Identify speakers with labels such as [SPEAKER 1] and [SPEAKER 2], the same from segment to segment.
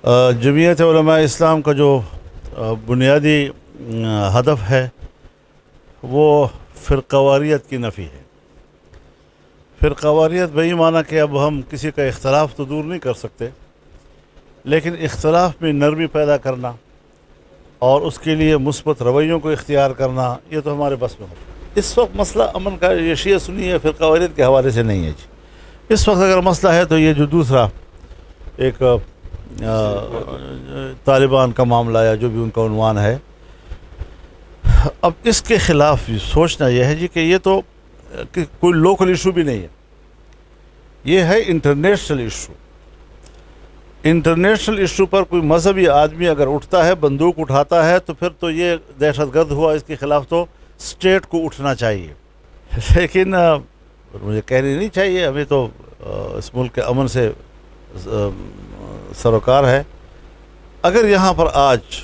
[SPEAKER 1] جمعیت علماء اسلام کا جو بنیادی ہدف ہے وہ فرقواریت کی نفی ہے۔ فرقواریت بہی معنی کہ اب ہم کسی کا اختلاف تو دور نہیں کر سکتے، لیکن اختلاف میں نرمی پیدا کرنا اور اس کے لیے مثبت رویوں کو اختیار کرنا یہ تو ہمارے بس میں ہو۔ اس وقت مسئلہ امن کا یہ شیعہ سنی ہے فرقواریت کے حوالے سے نہیں ہے جی۔ اس وقت اگر مسئلہ ہے تو یہ جو دوسرا ایک طالبان کا معاملہ یا جو بھی ان کا عنوان ہے، اب اس کے خلاف سوچنا یہ ہے جی کہ یہ تو کوئی لوکل ایشو بھی نہیں ہے، یہ ہے انٹرنیشنل ایشو۔ انٹرنیشنل ایشو پر کوئی مذہبی آدمی اگر اٹھتا ہے، بندوق اٹھاتا ہے، تو پھر تو یہ دہشت گرد ہوا، اس کے خلاف تو اسٹیٹ کو اٹھنا چاہیے۔ لیکن مجھے کہنی نہیں چاہیے، ہمیں تو اس ملک کے امن سے سروکار ہے۔ اگر یہاں پر آج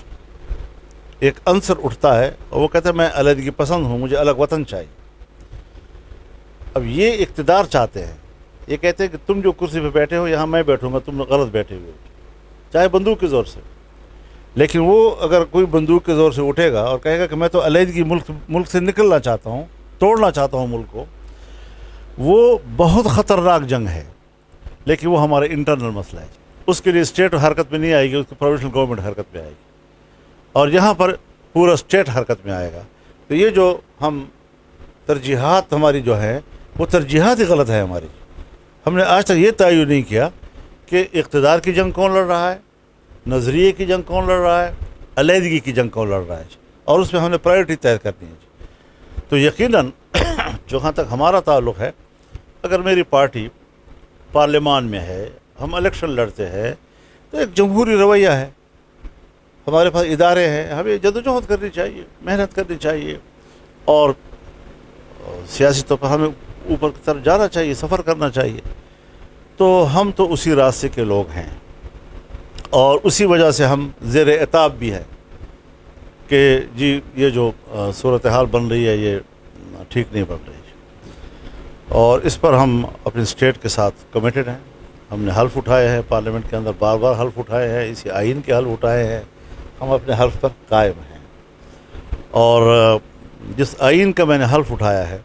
[SPEAKER 1] ایک عنصر اٹھتا ہے اور وہ کہتا ہے میں علیحدگی پسند ہوں، مجھے الگ وطن چاہیے، اب یہ اقتدار چاہتے ہیں، یہ کہتے ہیں کہ تم جو کرسی پہ بیٹھے ہو یہاں میں بیٹھوں گا، تم غلط بیٹھے ہوئے ہو، چاہے بندوق کے زور سے۔ لیکن وہ اگر کوئی بندوق کے زور سے اٹھے گا اور کہے گا کہ میں تو علیحدگی ملک سے نکلنا چاہتا ہوں، توڑنا چاہتا ہوں ملک کو، وہ بہت خطرناک جنگ ہے، لیکن وہ ہمارا انٹرنل مسئلہ ہے۔ اس کے لیے اسٹیٹ حرکت میں نہیں آئے گی، اس کی پرووینشل گورنمنٹ حرکت میں آئے گی، اور یہاں پر پورا اسٹیٹ حرکت میں آئے گا۔ تو یہ جو ہم ترجیحات ہماری جو ہیں وہ ترجیحات ہی غلط ہے ہماری۔ ہم نے آج تک یہ تعین نہیں کیا کہ اقتدار کی جنگ کون لڑ رہا ہے، نظریے کی جنگ کون لڑ رہا ہے، علیحدگی کی جنگ کون لڑ رہا ہے، اور اس میں ہم نے پرائرٹی طے کرنی ہے۔ تو یقیناً جہاں تک ہمارا تعلق ہے، اگر میری پارٹی پارلیمان میں ہے، ہم الیکشن لڑتے ہیں، تو ایک جمہوری رویہ ہے، ہمارے پاس ادارے ہیں، ہمیں جدوجہد کرنی چاہیے، محنت کرنی چاہیے، اور سیاسی طور پر ہمیں اوپر کی طرف جانا چاہیے، سفر کرنا چاہیے۔ تو ہم تو اسی راستے کے لوگ ہیں، اور اسی وجہ سے ہم زیر عتاب بھی ہیں کہ جی یہ جو صورتحال بن رہی ہے یہ ٹھیک نہیں بن رہی، اور اس پر ہم اپنے اسٹیٹ کے ساتھ کمیٹڈ ہیں۔ ہم نے حلف اٹھائے ہیں پارلیمنٹ کے اندر، بار بار حلف اٹھائے ہیں، اسی آئین کے حلف اٹھائے ہیں، ہم اپنے حلف پر قائم ہیں۔ اور جس آئین کا میں نے حلف اٹھایا ہے،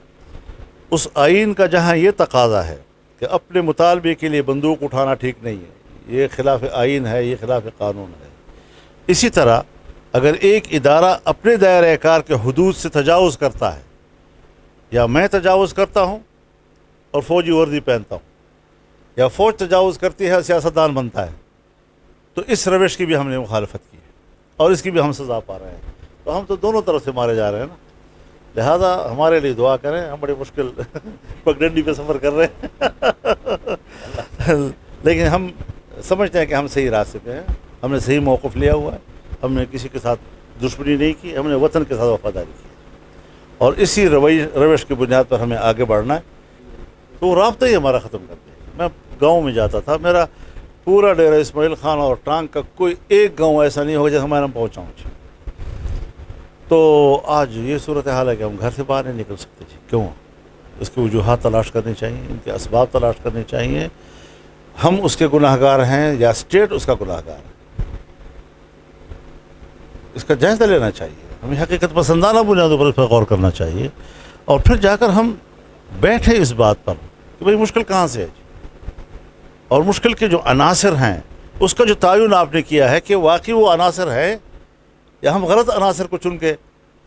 [SPEAKER 1] اس آئین کا جہاں یہ تقاضا ہے کہ اپنے مطالبے کے لیے بندوق اٹھانا ٹھیک نہیں ہے، یہ خلاف آئین ہے، یہ خلاف قانون ہے، اسی طرح اگر ایک ادارہ اپنے دائرۂ کار کے حدود سے تجاوز کرتا ہے، یا میں تجاوز کرتا ہوں اور فوجی وردی پہنتا ہوں، یا فوج تجاوز کرتی ہے، سیاستدان بنتا ہے، تو اس روش کی بھی ہم نے مخالفت کی ہے، اور اس کی بھی ہم سزا پا رہے ہیں۔ تو ہم تو دونوں طرف سے مارے جا رہے ہیں نا، لہذا ہمارے لیے دعا کریں، ہم بڑی مشکل پگڈنڈی پہ سفر کر رہے ہیں، لیکن ہم سمجھتے ہیں کہ ہم صحیح راستے پہ ہیں، ہم نے صحیح موقف لیا ہوا ہے، ہم نے کسی کے ساتھ دشمنی نہیں کی، ہم نے وطن کے ساتھ وفاداری کی، اور اسی روش کی بنیاد پر ہمیں آگے بڑھنا ہے۔ تو رابطہ ہی ہمارا ختم کر دیا۔ میں گاؤں میں جاتا تھا، میرا پورا ڈیرہ اسماعیل خان اور ٹانگ کا کوئی ایک گاؤں ایسا نہیں ہوگا جیسے میں پہنچاؤں جی۔ تو آج یہ صورتحال ہے کہ ہم گھر سے باہر نہیں نکل سکتے جی۔ کیوں؟ اس کی وجوہات تلاش کرنی چاہیے، ان کے اسباب تلاش کرنے چاہیے۔ ہم اس کے گناہ گار ہیں یا اسٹیٹ اس کا گناہ گار ہے، اس کا جائزہ لینا چاہیے، ہمیں حقیقت پسندانہ بنیادوں پر اس پر غور کرنا چاہیے، اور پھر جا کر ہم بیٹھے اس بات پر کہ بھئی مشکل کہاں سے ہے جی، اور مشکل کے جو عناصر ہیں اس کا جو تعین آپ نے کیا ہے کہ واقعی وہ عناصر ہے، یا ہم غلط عناصر کو چن کے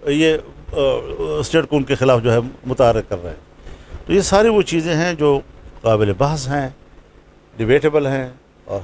[SPEAKER 1] یہ اسٹیٹ کو ان کے خلاف جو ہے متحرک کر رہے ہیں۔ تو یہ ساری وہ چیزیں ہیں جو قابل بحث ہیں، ڈیبیٹیبل ہیں،